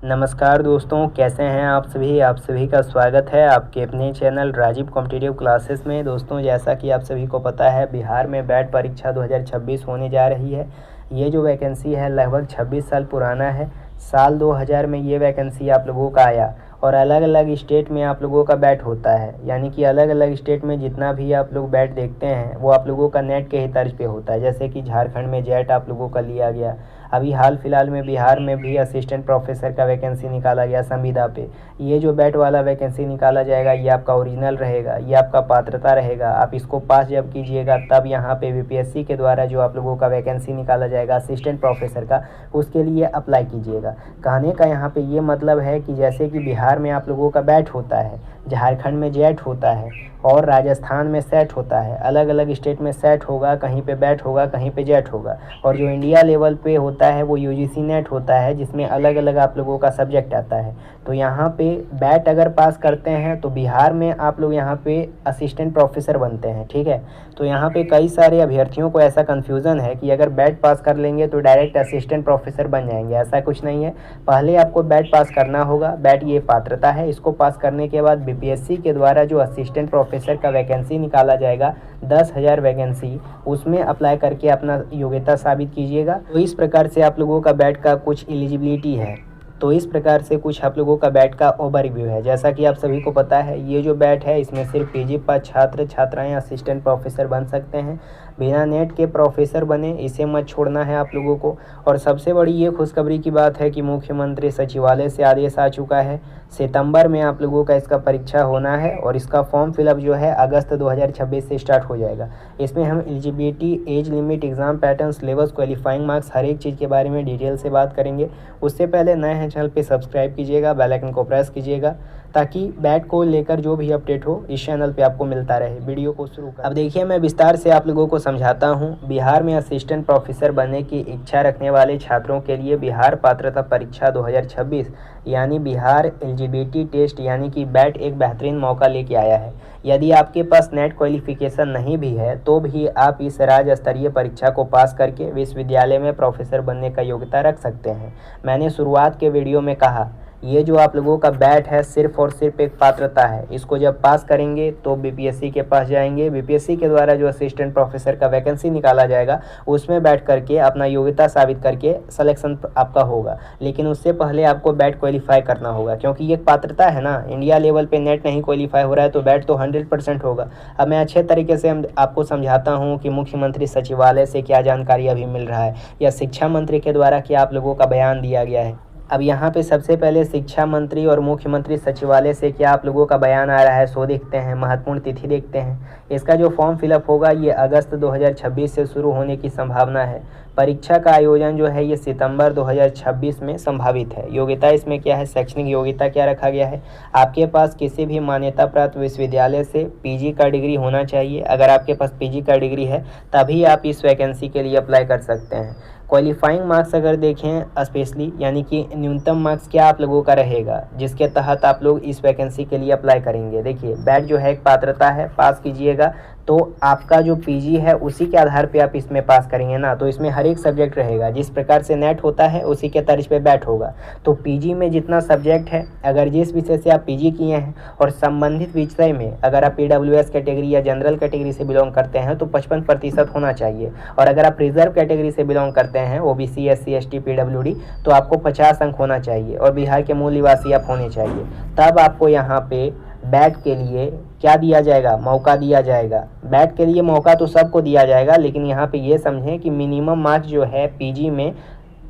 नमस्कार दोस्तों, कैसे हैं आप सभी का स्वागत है आपके अपने चैनल राजीव कॉम्पिटिटिव क्लासेस में। दोस्तों, जैसा कि आप सभी को पता है, बिहार में बैट परीक्षा 2026 होने जा रही है। ये जो वैकेंसी है लगभग 26 साल पुराना है। साल 2000 में ये वैकेंसी आप लोगों का आया और अलग अलग स्टेट में आप लोगों का बैट होता है, यानी कि अलग अलग स्टेट में जितना भी आप लोग बैट देखते हैं वो आप लोगों का नेट के ही तर्ज पे होता है। जैसे कि झारखंड में जेट आप लोगों का लिया गया। अभी हाल फिलहाल में बिहार में भी असिस्टेंट प्रोफेसर का वैकेंसी निकाला गया संविदा पे। ये जो बैट वाला वैकेंसी निकाला जाएगा ये आपका ओरिजिनल रहेगा, ये आपका पात्रता रहेगा। आप इसको पास जब कीजिएगा तब यहाँ पे बीपीएससी के द्वारा जो आप लोगों का वैकेंसी निकाला जाएगा असिस्टेंट प्रोफेसर का, उसके लिए अप्लाई कीजिएगा। कहने का यहाँ पे ये मतलब है कि जैसे कि बिहार में आप लोगों का बैट होता है, झारखंड में जेट होता है और राजस्थान में सेट होता है। अलग अलग स्टेट में सेट होगा, कहीं पे बैट होगा, कहीं पे जेट होगा। और जो इंडिया लेवल पे होता है वो यूजीसी नेट होता है, जिसमें अलग अलग आप लोगों का सब्जेक्ट आता है। तो यहाँ पे बैट अगर पास करते हैं तो बिहार में आप लोग यहाँ पे असिस्टेंट प्रोफेसर बनते हैं, ठीक है। तो यहाँ पे कई सारे अभ्यर्थियों को ऐसा कन्फ्यूज़न है कि अगर बैट पास कर लेंगे तो डायरेक्ट असिस्टेंट प्रोफेसर बन जाएंगे। ऐसा कुछ नहीं है। पहले आपको बैट पास करना होगा। बैट ये पात्रता है। इसको पास करने के बाद बीपीएससी के द्वारा जो असिस्टेंट प्रोफेसर का वैकेंसी निकाला जाएगा 10,000 वैकेंसी, उसमें अप्लाई करके अपना योग्यता साबित कीजिएगा। तो इस प्रकार से आप लोगों का बैट का कुछ एलिजिबिलिटी है। तो इस प्रकार से कुछ आप लोगों का बैट का ओवरव्यू है। जैसा कि आप सभी को पता है, ये जो बैट है इसमें सिर्फ पीजी पास छात्र छात्राएं असिस्टेंट प्रोफेसर बन सकते हैं। बिना नेट के प्रोफेसर बने, इसे मत छोड़ना है आप लोगों को। और सबसे बड़ी ये खुशखबरी की बात है कि मुख्यमंत्री सचिवालय से आदेश आ चुका है। सितंबर में आप लोगों का इसका परीक्षा होना है और इसका फॉर्म फिलअप जो है अगस्त 2026 से स्टार्ट हो जाएगा। इसमें हम eligibility, age limit, exam pattern, syllabus, qualifying marks, हर एक चीज़ के बारे में डिटेल से बात करेंगे। उससे पहले नए हैं चैनल पे सब्सक्राइब कीजिएगा, बेल आइकन को प्रेस कीजिएगा ताकि बैट को लेकर जो भी अपडेट हो इस चैनल पे आपको मिलता रहे। वीडियो को शुरू कर। अब देखिए, मैं विस्तार से आप लोगों को समझाता हूँ। बिहार में असिस्टेंट प्रोफेसर बनने की इच्छा रखने वाले छात्रों के लिए बिहार पात्रता परीक्षा 2026 यानी बिहार एलिजिबिलिटी टेस्ट यानी कि बैट एक बेहतरीन मौका लेके आया है। यदि आपके पास नेट क्वालिफिकेशन नहीं भी है तो भी आप इस राज्य स्तरीय परीक्षा को पास करके विश्वविद्यालय में प्रोफेसर बनने का योग्यता रख सकते हैं। मैंने शुरुआत के वीडियो में कहा, ये जो आप लोगों का बैट है सिर्फ और सिर्फ एक पात्रता है। इसको जब पास करेंगे तो बीपीएससी के पास जाएंगे। बीपीएससी के द्वारा जो असिस्टेंट प्रोफेसर का वैकेंसी निकाला जाएगा उसमें बैठ करके अपना योग्यता साबित करके सिलेक्शन आपका होगा। लेकिन उससे पहले आपको बैट क्वालिफाई करना होगा, क्योंकि ये पात्रता है ना। इंडिया लेवल पे नेट नहीं क्वालिफाई हो रहा है तो बैट तो 100% होगा। अब मैं अच्छे तरीके से आपको समझाता हूँ कि मुख्यमंत्री सचिवालय से क्या जानकारी अभी मिल रहा है या शिक्षा मंत्री के द्वारा क्या आप लोगों का बयान दिया गया है। अब यहाँ पे सबसे पहले शिक्षा मंत्री और मुख्यमंत्री सचिवालय से क्या आप लोगों का बयान आ रहा है सो देखते हैं। महत्वपूर्ण तिथि देखते हैं। इसका जो फॉर्म फिलअप होगा ये अगस्त 2026 से शुरू होने की संभावना है। परीक्षा का आयोजन जो है ये सितंबर 2026 में संभावित है। योग्यता इसमें क्या है, शैक्षणिक योग्यता क्या रखा गया है, आपके पास किसी भी मान्यता प्राप्त विश्वविद्यालय से पीजी का डिग्री होना चाहिए। अगर आपके पास पीजी का डिग्री है तभी आप इस वैकेंसी के लिए अप्लाई कर सकते हैं। क्वालिफाइंग मार्क्स अगर देखें स्पेशली, यानी कि न्यूनतम मार्क्स क्या आप लोगों का रहेगा जिसके तहत आप लोग इस वैकेंसी के लिए अप्लाई करेंगे। देखिए, बैट जो है एक पात्रता है, पास कीजिएगा तो आपका जो पीजी है उसी के आधार पे आप इसमें पास करेंगे ना। तो इसमें हर एक सब्जेक्ट रहेगा। जिस प्रकार से नेट होता है उसी के तर्ज पे बैट होगा। तो पीजी में जितना सब्जेक्ट है, अगर जिस विषय से आप पीजी किए हैं और संबंधित विषय में अगर आप ईडब्ल्यूएस कैटेगरी या जनरल कैटेगरी से बिलोंग करते हैं तो 55% होना चाहिए। और अगर आप रिजर्व कैटेगरी से बिलोंग करते हैं, ओबीसी, एससी, एसटी, पीडब्ल्यूडी, तो आपको 50 अंक होना चाहिए और बिहार के मूल निवासी आप होने चाहिए। तब आपको यहाँ पे बैट के लिए क्या दिया जाएगा, मौका दिया जाएगा। बैट के लिए मौका तो सबको दिया जाएगा, लेकिन यहाँ पे ये समझें कि मिनिमम मार्क्स जो है पीजी में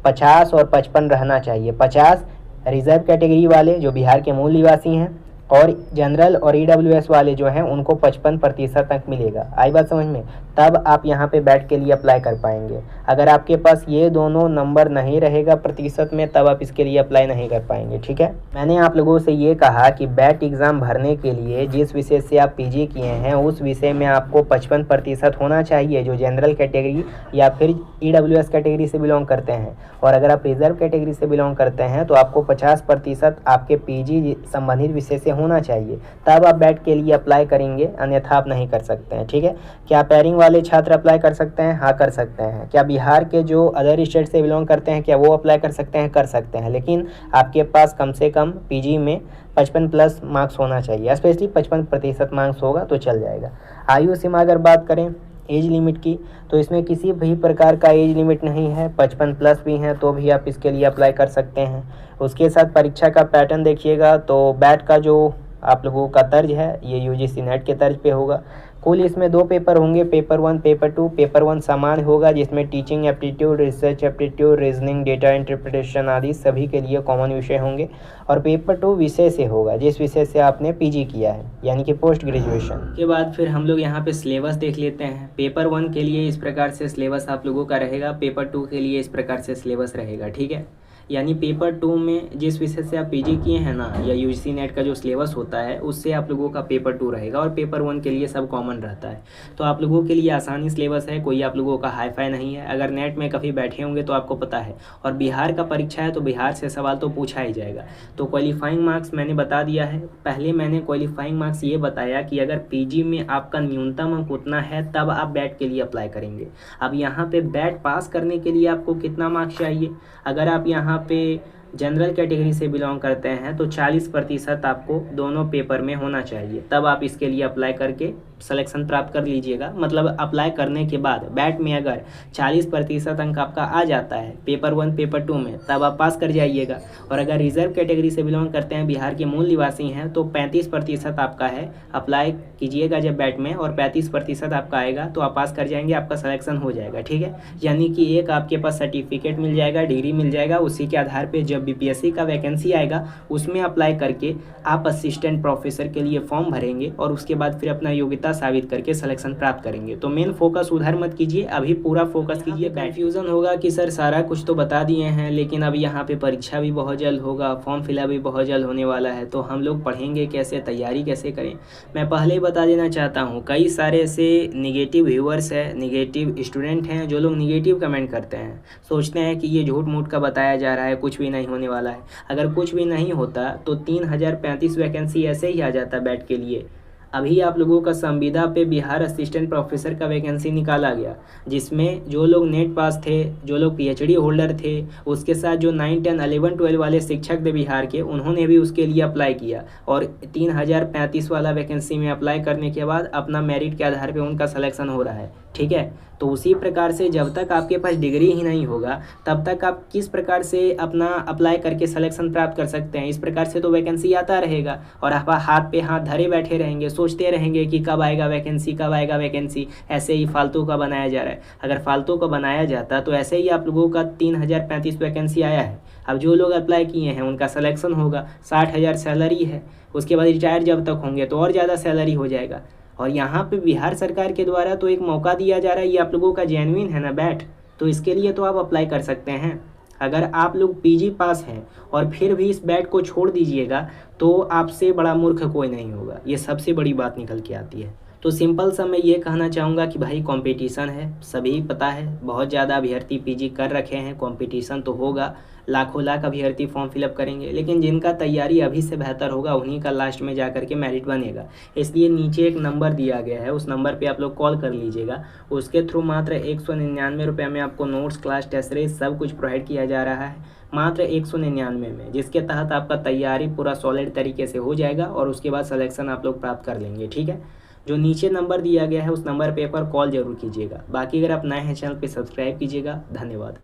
50 और 55 रहना चाहिए। 50 रिजर्व कैटेगरी वाले जो बिहार के मूल निवासी हैं और जनरल और ईडब्ल्यूएस वाले जो हैं उनको 55% तक मिलेगा। आई बात समझ में? तब आप यहाँ पे बैट के लिए अप्लाई कर पाएंगे। अगर आपके पास ये दोनों नंबर नहीं रहेगा प्रतिशत में तब आप इसके लिए अप्लाई नहीं कर पाएंगे, ठीक है। मैंने आप लोगों से ये कहा कि बैट एग्ज़ाम भरने के लिए जिस विषय से आप पीजी किए हैं उस विषय में आपको 55% होना चाहिए जो जनरल कैटेगरी या फिर ईडब्ल्यूएस कैटेगरी से बिलोंग करते हैं। और अगर आप रिजर्व कैटेगरी से बिलोंग करते हैं तो आपको 50% आपके पीजी संबंधित विषय से होना चाहिए, तब आप बैट के लिए अप्लाई करेंगे, अन्यथा आप नहीं कर सकते हैं। ठीक है, क्या पेयरिंग वाले छात्र अप्लाई कर सकते हैं? हाँ, कर सकते हैं। क्या बिहार के जो अदर स्टेट से बिलोंग करते हैं, क्या वो अप्लाई कर सकते हैं? कर सकते हैं, लेकिन आपके पास कम से कम पीजी में 55+ मार्क्स होना चाहिए, स्पेशली 55% मार्क्स होगा तो चल जाएगा। आयु सीमा अगर बात करें एज लिमिट की, तो इसमें किसी भी प्रकार का एज लिमिट नहीं है, 55+ भी हैं तो भी आप इसके लिए अप्लाई कर सकते हैं। उसके साथ परीक्षा का पैटर्न देखिएगा तो बैट का जो आप लोगों का तर्ज है ये यूजीसी नेट के तर्ज पे होगा। कुल इसमें 2 पेपर होंगे, पेपर 1 पेपर 2। पेपर 1 सामान्य होगा जिसमें teaching aptitude, research aptitude, reasoning, data interpretation आदि सभी के लिए कॉमन विषय होंगे। और पेपर 2 विषय से होगा, जिस विषय से आपने पीजी किया है, यानी कि पोस्ट ग्रेजुएशन के बाद। फिर हम लोग यहाँ पे सिलेबस देख लेते हैं। पेपर 1 के लिए इस प्रकार से सिलेबस आप लोगों का रहेगा, पेपर 2 के लिए इस प्रकार से सिलेबस रहेगा। ठीक है, यानी पेपर 2 में जिस विषय से आप पीजी किए हैं ना, या यूजीसी नेट का जो सिलेबस होता है उससे आप लोगों का पेपर 2 रहेगा, और पेपर 1 के लिए सब कॉमन रहता है। तो आप लोगों के लिए आसानी सिलेबस है, कोई आप लोगों का हाई फाई नहीं है। अगर नेट में कभी बैठे होंगे तो आपको पता है, और बिहार का परीक्षा है तो बिहार से सवाल तो पूछा ही जाएगा। तो क्वालिफाइंग मार्क्स मैंने बता दिया है। पहले मैंने क्वालिफाइंग मार्क्स ये बताया कि अगर पीजी में आपका न्यूनतम अंक उतना है तब आप बैट के लिए अप्लाई करेंगे। अब यहाँ पे बैट पास करने के लिए आपको कितना मार्क्स चाहिए? अगर आप यहाँ पे जनरल कैटेगरी से बिलोंग करते हैं तो 40% आपको दोनों पेपर में होना चाहिए, तब आप इसके लिए अप्लाई करके सिलेक्शन प्राप्त कर लीजिएगा। मतलब अप्लाई करने के बाद बैट में अगर 40% अंक आपका आ जाता है पेपर 1 पेपर 2 में, तब आप पास कर जाइएगा। और अगर रिजर्व कैटेगरी से बिलोंग करते हैं, बिहार के मूल निवासी हैं, तो 35% आपका है, अप्लाई कीजिएगा जब बैट में, और 35% आपका आएगा तो आप पास कर जाएंगे, आपका सिलेक्शन हो जाएगा। ठीक है, यानी कि एक आपके पास सर्टिफिकेट मिल जाएगा, डिग्री मिल जाएगा। उसी के आधार पर जब बीपीएससी का वैकेंसी आएगा उसमें अप्लाई करके आप असिस्टेंट प्रोफेसर के लिए फॉर्म भरेंगे, और उसके बाद फिर अपना योग्यता साबित करके सिलेक्शन प्राप्त करेंगे। तो मेन फोकस उधर मत कीजिए, अभी पूरा फोकस कीजिए। कंफ्यूजन होगा कि सर सारा कुछ तो बता दिए हैं, लेकिन अब यहाँ पे परीक्षा भी बहुत जल्द होगा, फॉर्म फिलअप भी बहुत जल्द होने वाला है, तो हम लोग पढ़ेंगे कैसे, तैयारी कैसे करें? मैं पहले ही बता देना चाहता हूँ, कई सारे ऐसे निगेटिव व्यूअर्स है, निगेटिव स्टूडेंट हैं जो लोग निगेटिव कमेंट करते हैं, सोचते हैं कि ये झूठ मूठ का बताया जा रहा है, कुछ भी नहीं होने वाला है। अगर कुछ भी नहीं होता तो 3035 वैकेंसी ऐसे ही आ जाता बैट के लिए। अभी आप लोगों का संविदा पे बिहार असिस्टेंट प्रोफेसर का वैकेंसी निकाला गया, जिसमें जो लोग नेट पास थे, जो लोग पीएचडी होल्डर थे, उसके साथ जो 9, 10, 11, 12 वाले शिक्षक थे बिहार के, उन्होंने भी उसके लिए अप्लाई किया, और 3035 वाला वैकेंसी में अप्लाई करने के बाद अपना मेरिट के आधार पर उनका सिलेक्शन हो रहा है। ठीक है, तो उसी प्रकार से जब तक आपके पास डिग्री ही नहीं होगा तब तक आप किस प्रकार से अपना अप्लाई करके सिलेक्शन प्राप्त कर सकते हैं? इस प्रकार से तो वैकेंसी आता रहेगा और आप हाथ पे हाथ धरे बैठे रहेंगे, सोचते रहेंगे कि कब आएगा वैकेंसी, कब आएगा वैकेंसी। ऐसे ही फालतू का बनाया जा रहा है। अगर फालतू का बनाया जाता तो ऐसे ही आप लोगों का 3035 वैकेंसी आया है। अब जो लोग अप्लाई किए हैं उनका सिलेक्शन होगा, 60,000 सैलरी है, उसके बाद रिटायर जब तक होंगे तो और ज़्यादा सैलरी हो जाएगा। और यहाँ पे बिहार सरकार के द्वारा तो एक मौका दिया जा रहा है, ये आप लोगों का जेन्युइन है ना बैट, तो इसके लिए तो आप अप्लाई कर सकते हैं। अगर आप लोग पीजी पास हैं और फिर भी इस बैट को छोड़ दीजिएगा तो आपसे बड़ा मूर्ख कोई नहीं होगा, ये सबसे बड़ी बात निकल के आती है। तो सिंपल सा मैं ये कहना चाहूँगा कि भाई कंपटीशन है, सभी पता है, बहुत ज़्यादा अभ्यर्थी पीजी कर रखे हैं, कंपटीशन तो होगा, लाखों लाख अभ्यर्थी फॉर्म फिलअप करेंगे, लेकिन जिनका तैयारी अभी से बेहतर होगा उन्हीं का लास्ट में जा करके मेरिट बनेगा। इसलिए नीचे एक नंबर दिया गया है, उस नंबर पे आप लोग कॉल कर लीजिएगा, उसके थ्रू मात्र 199 रुपये में आपको नोट्स, क्लास टेस्ट सीरीज सब कुछ प्रोवाइड किया जा रहा है, मात्र 199 में, जिसके तहत आपका तैयारी पूरा सॉलिड तरीके से हो जाएगा और उसके बाद सिलेक्शन आप लोग प्राप्त कर लेंगे। ठीक है, जो नीचे नंबर दिया गया है उस नंबर पे एक बार कॉल जरूर कीजिएगा। बाकी अगर आप नए हैं चैनल पे सब्सक्राइब कीजिएगा। धन्यवाद।